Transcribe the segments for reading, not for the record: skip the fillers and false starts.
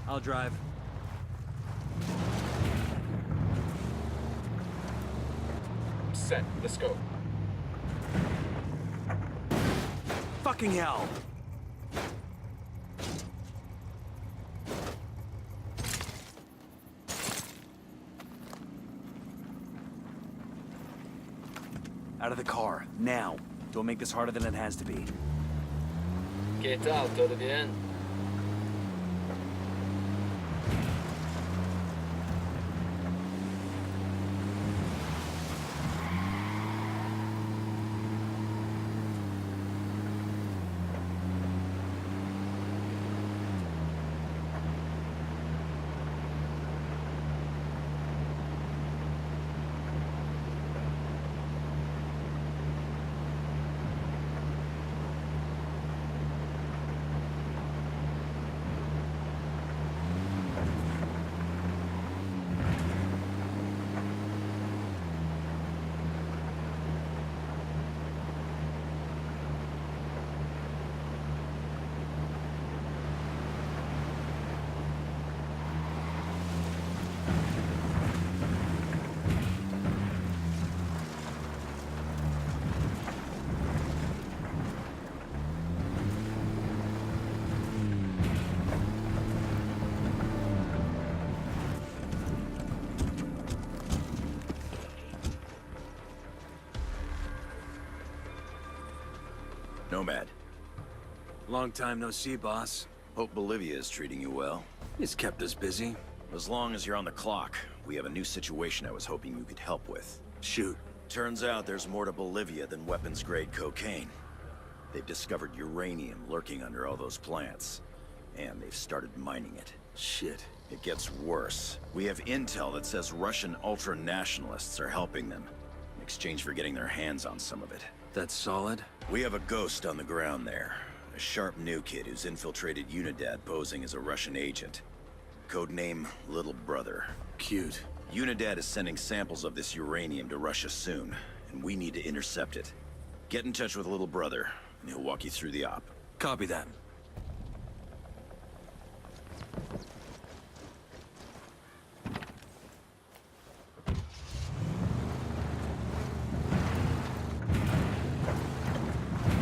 I'll drive. Set. Let's go. Fucking hell! Out of the car, now. Don't make this harder than it has to be. ¿Qué tal? ¿Todo bien? Nomad. Long time no see, boss. Hope Bolivia is treating you well. It's kept us busy. As long as you're on the clock, we have a new situation I was hoping you could help with. Shoot. Turns out there's more to Bolivia than weapons-grade cocaine. They've discovered uranium lurking under all those plants, and they've started mining it. Shit. It gets worse. We have intel that says Russian ultra-nationalists are helping them, in exchange for getting their hands on some of it. That's solid. We have a ghost on the ground there. A sharp new kid who's infiltrated Unidad posing as a Russian agent. Codename Little Brother. Cute. Unidad is sending samples of this uranium to Russia soon, and we need to intercept it. Get in touch with Little Brother, and he'll walk you through the op. Copy that.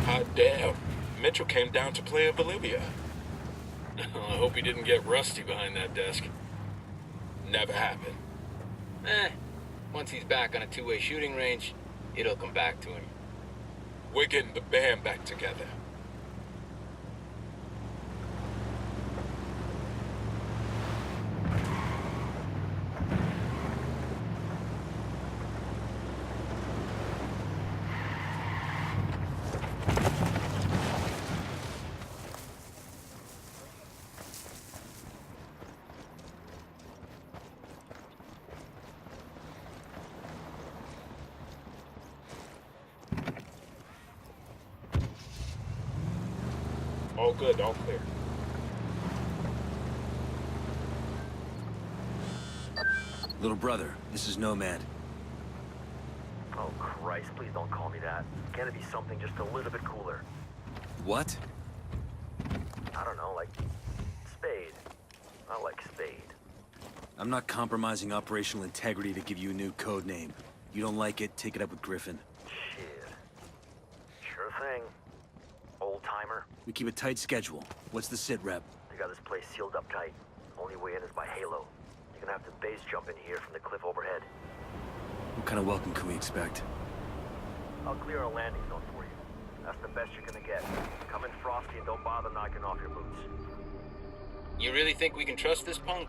Hot damn. Mitchell came down to play in Bolivia. I hope he didn't get rusty behind that desk. Never happened. Once he's back on a two-way shooting range, it'll come back to him. We're getting the band back together. All good, all clear. Little brother, this is Nomad. Oh Christ, please don't call me that. Can it be something just a little bit cooler? What? I don't know, like Spade. I like Spade. I'm not compromising operational integrity to give you a new code name. You don't like it, take it up with Griffin. Shit. Sure thing. Old timer. We keep a tight schedule. What's the sit rep? They got this place sealed up tight. Only way in is by Halo. You're gonna have to base jump in here from the cliff overhead. What kind of welcome can we expect? I'll clear a landing zone for you. That's the best you're gonna get. Come in frosty and don't bother knocking off your boots. You really think we can trust this punk?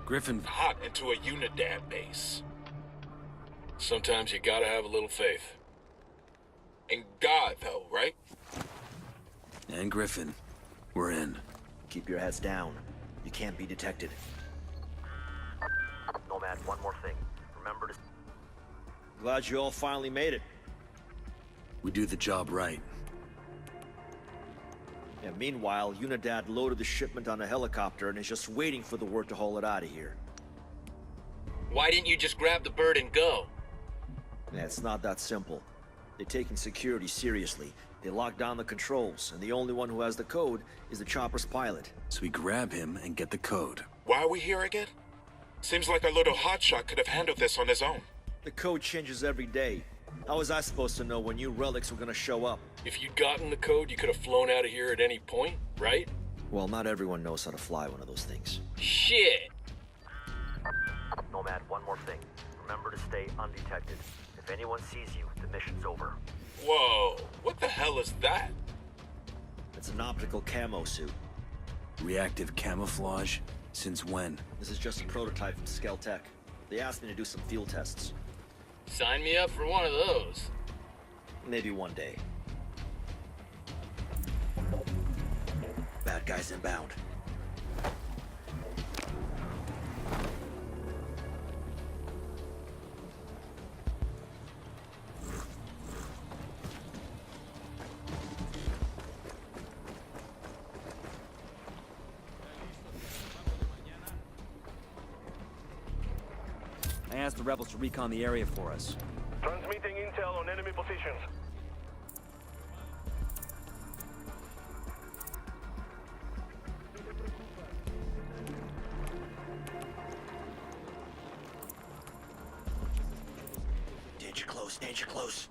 Griffin... Hot into a Unidad base. Sometimes you gotta have a little faith. In God, though, right? And Griffin. We're in. Keep your heads down. You can't be detected. Nomad, one more thing. Remember to... Glad you all finally made it. We do the job right. Yeah, meanwhile, Unidad loaded the shipment on a helicopter and is just waiting for the word to haul it out of here. Why didn't you just grab the bird and go? Yeah, it's not that simple. They're taking security seriously. They lock down the controls, and the only one who has the code is the chopper's pilot. So we grab him and get the code. Why are we here again? Seems like our little hotshot could have handled this on his own. The code changes every day. How was I supposed to know when new relics were gonna show up? If you'd gotten the code, you could have flown out of here at any point, right? Well, not everyone knows how to fly one of those things. Shit! Nomad, one more thing. Remember to stay undetected. If anyone sees you, the mission's over. Whoa, what the hell is that? It's an optical camo suit. Reactive camouflage? Since when? This is just a prototype from Skeltech. They asked me to do some field tests. Sign me up for one of those. Maybe one day. Bad guys inbound. I asked the rebels to recon the area for us. Transmitting intel on enemy positions. Danger close, danger close.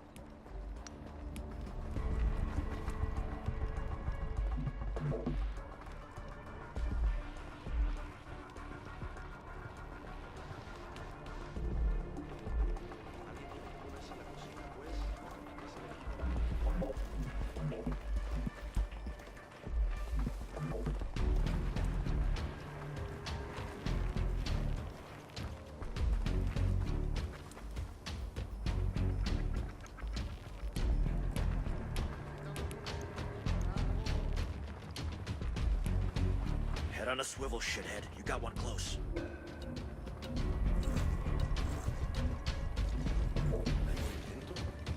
Head on a swivel, shithead. You got one close.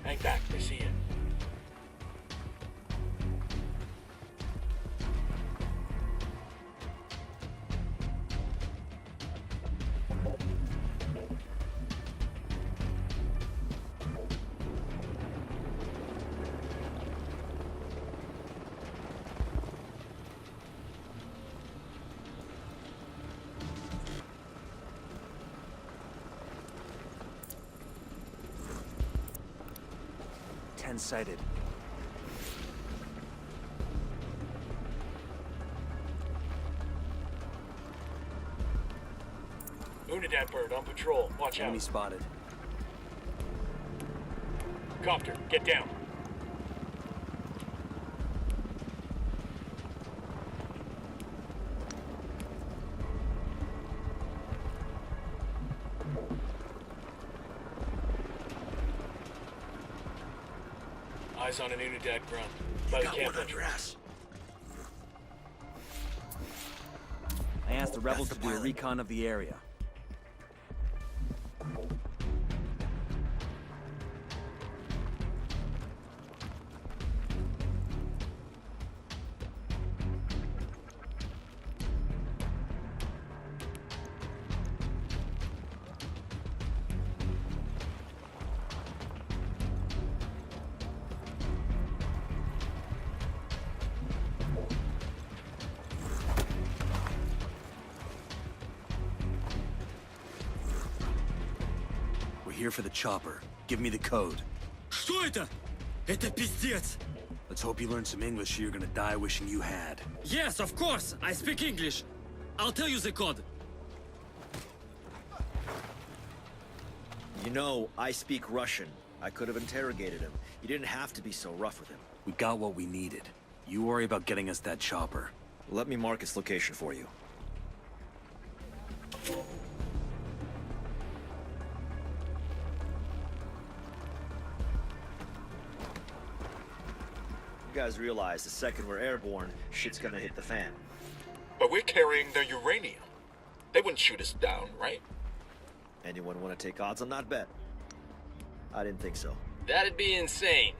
Hang back, I see you. Sighted. Unidad bird on patrol. Watch Enemy out. spotted. Copter, get down. Eyes on an Unidad grunt. By the Got camp one on your entrance. ass. I asked the rebels to That's the do a pilot. recon of the area. Here for the chopper. Give me the code. Что это? Это пиздец! Let's hope you learn some English or you're gonna die wishing you had. Yes, of course! I speak English! I'll tell you the code. You know, I speak Russian. I could have interrogated him. You didn't have to be so rough with him. We got what we needed. You worry about getting us that chopper. Let me mark its location for you. You guys realize the second we're airborne, shit's gonna hit the fan. But we're carrying their uranium. They wouldn't shoot us down, right? Anyone want to take odds on that bet? I didn't think so. That'd be insane.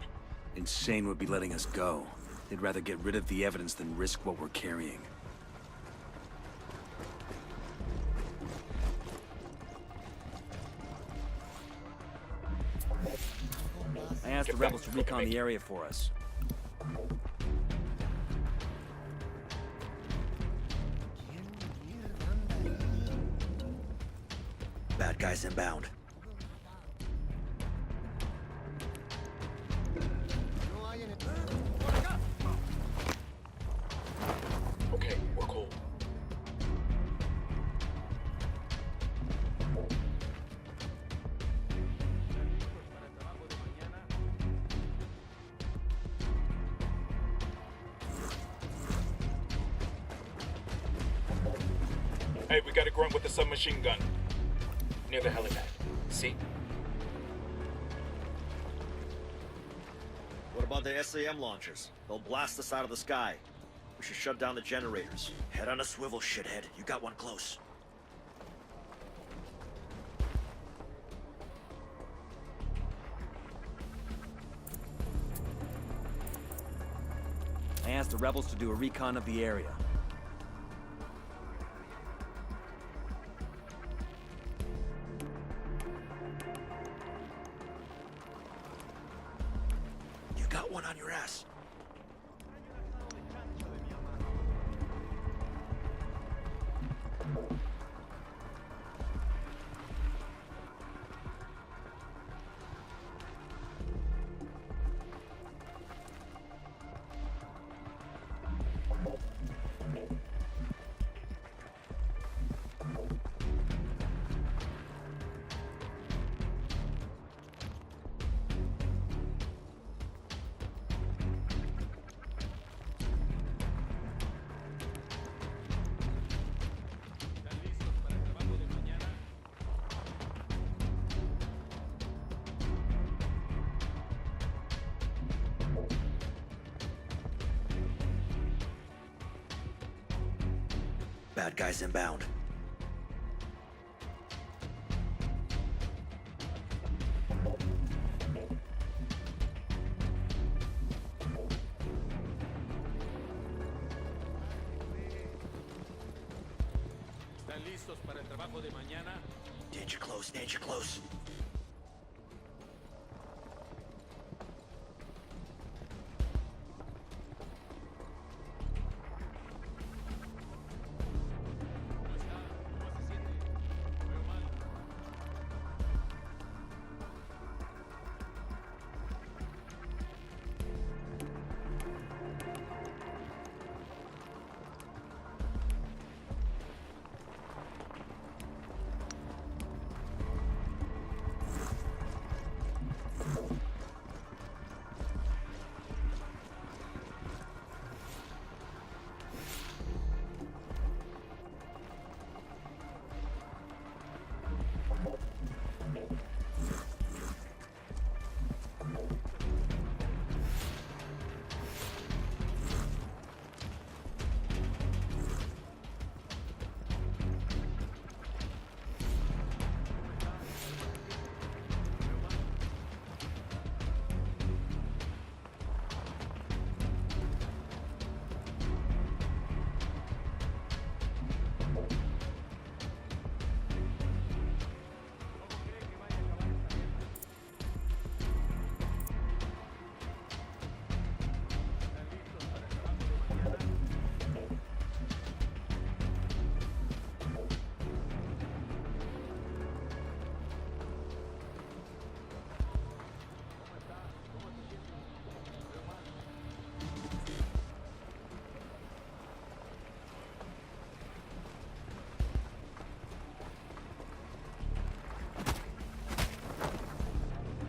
Insane would be letting us go. They'd rather get rid of the evidence than risk what we're carrying. I asked Get the back rebels to before they recon make the it. area for us. Bad guys inbound. Okay, we're cool. Hey, we got a grunt with the submachine gun. Near the helipad. See? What about the SAM launchers? They'll blast us out of the sky. We should shut down the generators. Head on a swivel, shithead. You got one close. I asked the rebels to do a recon of the area. You got one on your ass. Bad guys inbound. ¿Están listos para el trabajo de mañana? Danger close, danger close.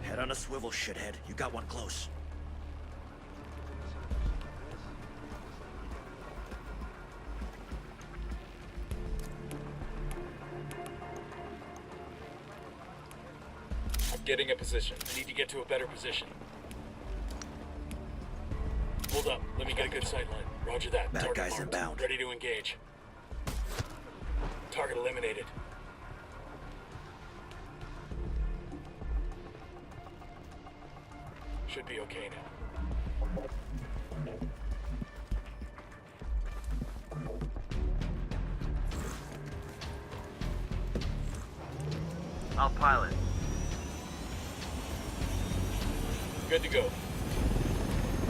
Head on a swivel, shithead. You got one close. I'm getting a position. I need to get to a better position. Hold up. Let me get a good sight line. Roger that. Bad Target guys marked. inbound. Ready to engage. Target eliminated. Should be okay now. I'll pilot. Good to go.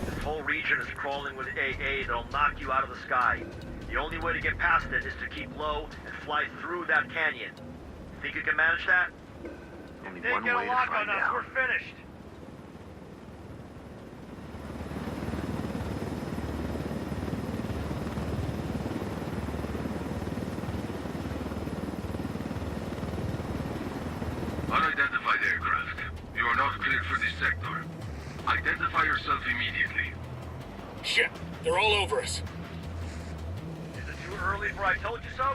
This whole region is crawling with AA that'll knock you out of the sky. The only way to get past it is to keep low and fly through that canyon. Think you can manage that? Only They one get way a to lock find on us, out. we're finished. Unidentified aircraft. You are not cleared for this sector. Identify yourself immediately. Shit, they're all over us. Is it too early for I told you so?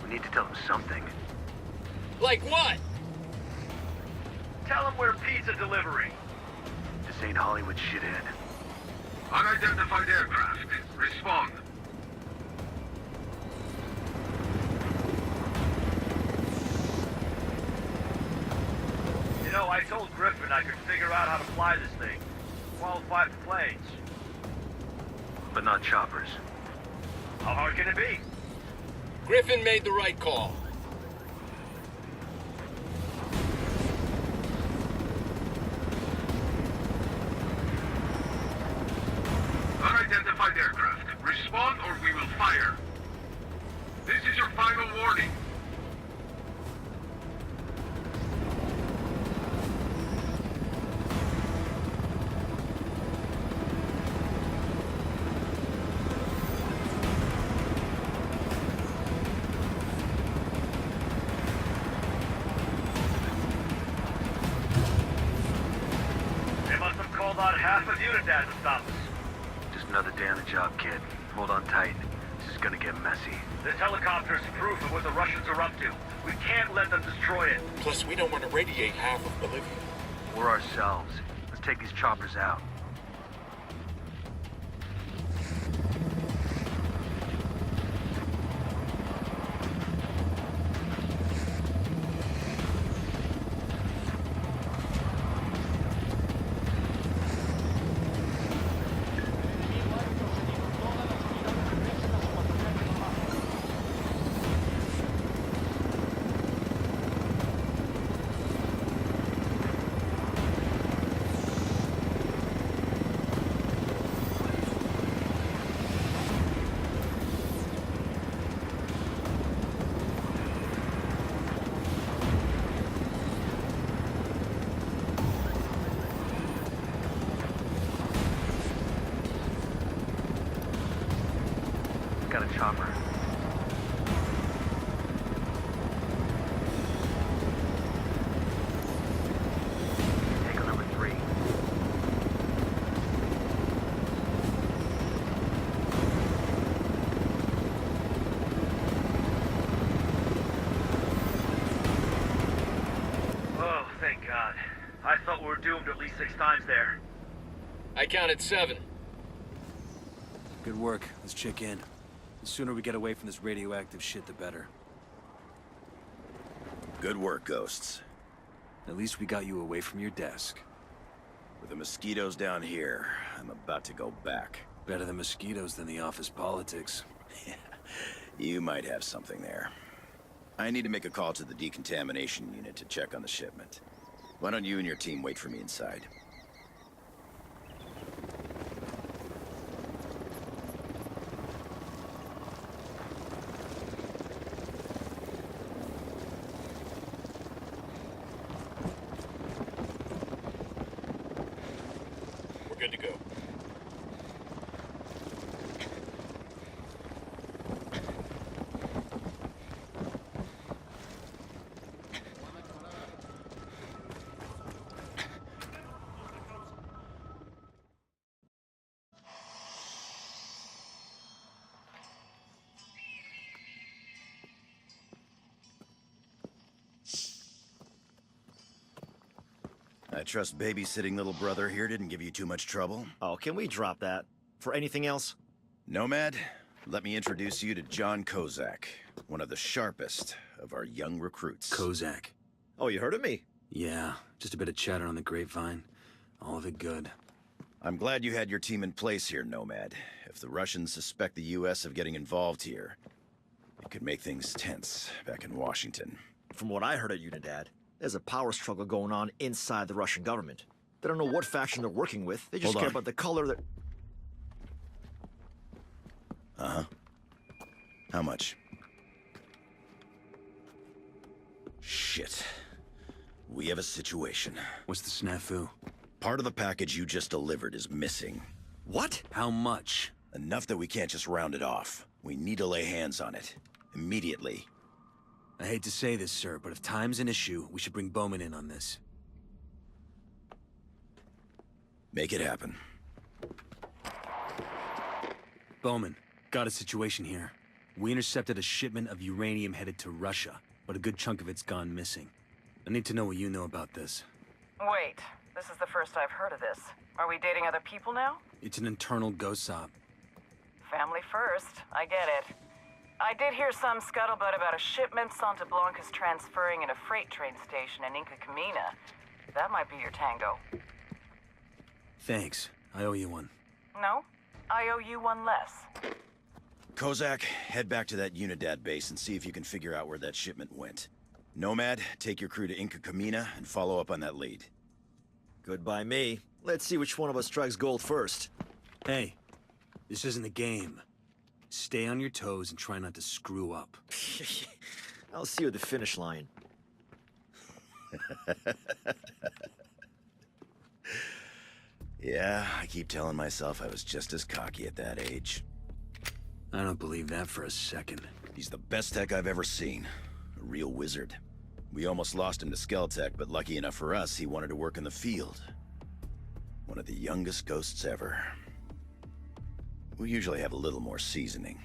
We need to tell them something. Like what? Tell them we're pizza delivery. This ain't Hollywood, shithead. Unidentified aircraft. Respond. You know, I told Griffin I could figure out how to fly this thing. Qualify for planes. But not choppers. How hard can it be? Griffin made the right call. Unidentified aircraft. Respond or we will fire. This is your final warning. They must have called on half of Unidad to stop us. Just another day on the job, kid. Hold on tight. This is gonna get messy. This helicopter's proof of what the Russians are up to. We can't let them destroy it. Plus, we don't want to radiate half of Bolivia. We're ourselves. Let's take these choppers out. Got a chopper. Tango number 3. Oh, thank God. I thought we were doomed at least 6 times there. I counted 7. Good work. Let's check in. The sooner we get away from this radioactive shit, the better. Good work, Ghosts. At least we got you away from your desk. With the mosquitoes down here, I'm about to go back. Better the mosquitoes than the office politics. You might have something there. I need to make a call to the decontamination unit to check on the shipment. Why don't you and your team wait for me inside? We're good to go. I trust babysitting little brother here didn't give you too much trouble. Oh, can we drop that? For anything else? Nomad, let me introduce you to John Kozak, one of the sharpest of our young recruits. Kozak. Oh, you heard of me? Yeah, just a bit of chatter on the grapevine. All of it good. I'm glad you had your team in place here, Nomad. If the Russians suspect the US of getting involved here, it could make things tense back in Washington. From what I heard at Unidad, there's a power struggle going on inside the Russian government. They don't know what faction they're working with. They just Hold care on. about the color that... Uh-huh. How much? Shit. We have a situation. What's the snafu? Part of the package you just delivered is missing. What? How much? Enough that we can't just round it off. We need to lay hands on it. Immediately. I hate to say this, sir, but if time's an issue, we should bring Bowman in on this. Make it happen. Bowman, got a situation here. We intercepted a shipment of uranium headed to Russia, but a good chunk of it's gone missing. I need to know what you know about this. Wait, this is the first I've heard of this. Are we dating other people now? It's an internal GOSOP. Family first, I get it. I did hear some scuttlebutt about a shipment Santa Blanca's transferring in a freight train station in Inca Camina. That might be your tango. Thanks. I owe you one. No? I owe you one less. Kozak, head back to that Unidad base and see if you can figure out where that shipment went. Nomad, take your crew to Inca Camina and follow up on that lead. Good by me. Let's see which one of us strikes gold first. Hey, this isn't a game. Stay on your toes and try not to screw up. I'll see you at the finish line. Yeah, I keep telling myself I was just as cocky at that age. I don't believe that for a second. He's the best tech I've ever seen. A real wizard. We almost lost him to Skeltech, but lucky enough for us, he wanted to work in the field. One of the youngest ghosts ever. We usually have a little more seasoning.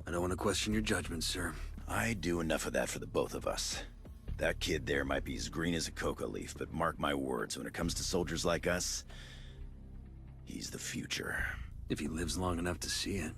I don't want to question your judgment, sir. I do enough of that for the both of us. That kid there might be as green as a coca leaf, but mark my words, when it comes to soldiers like us, he's the future. If he lives long enough to see it.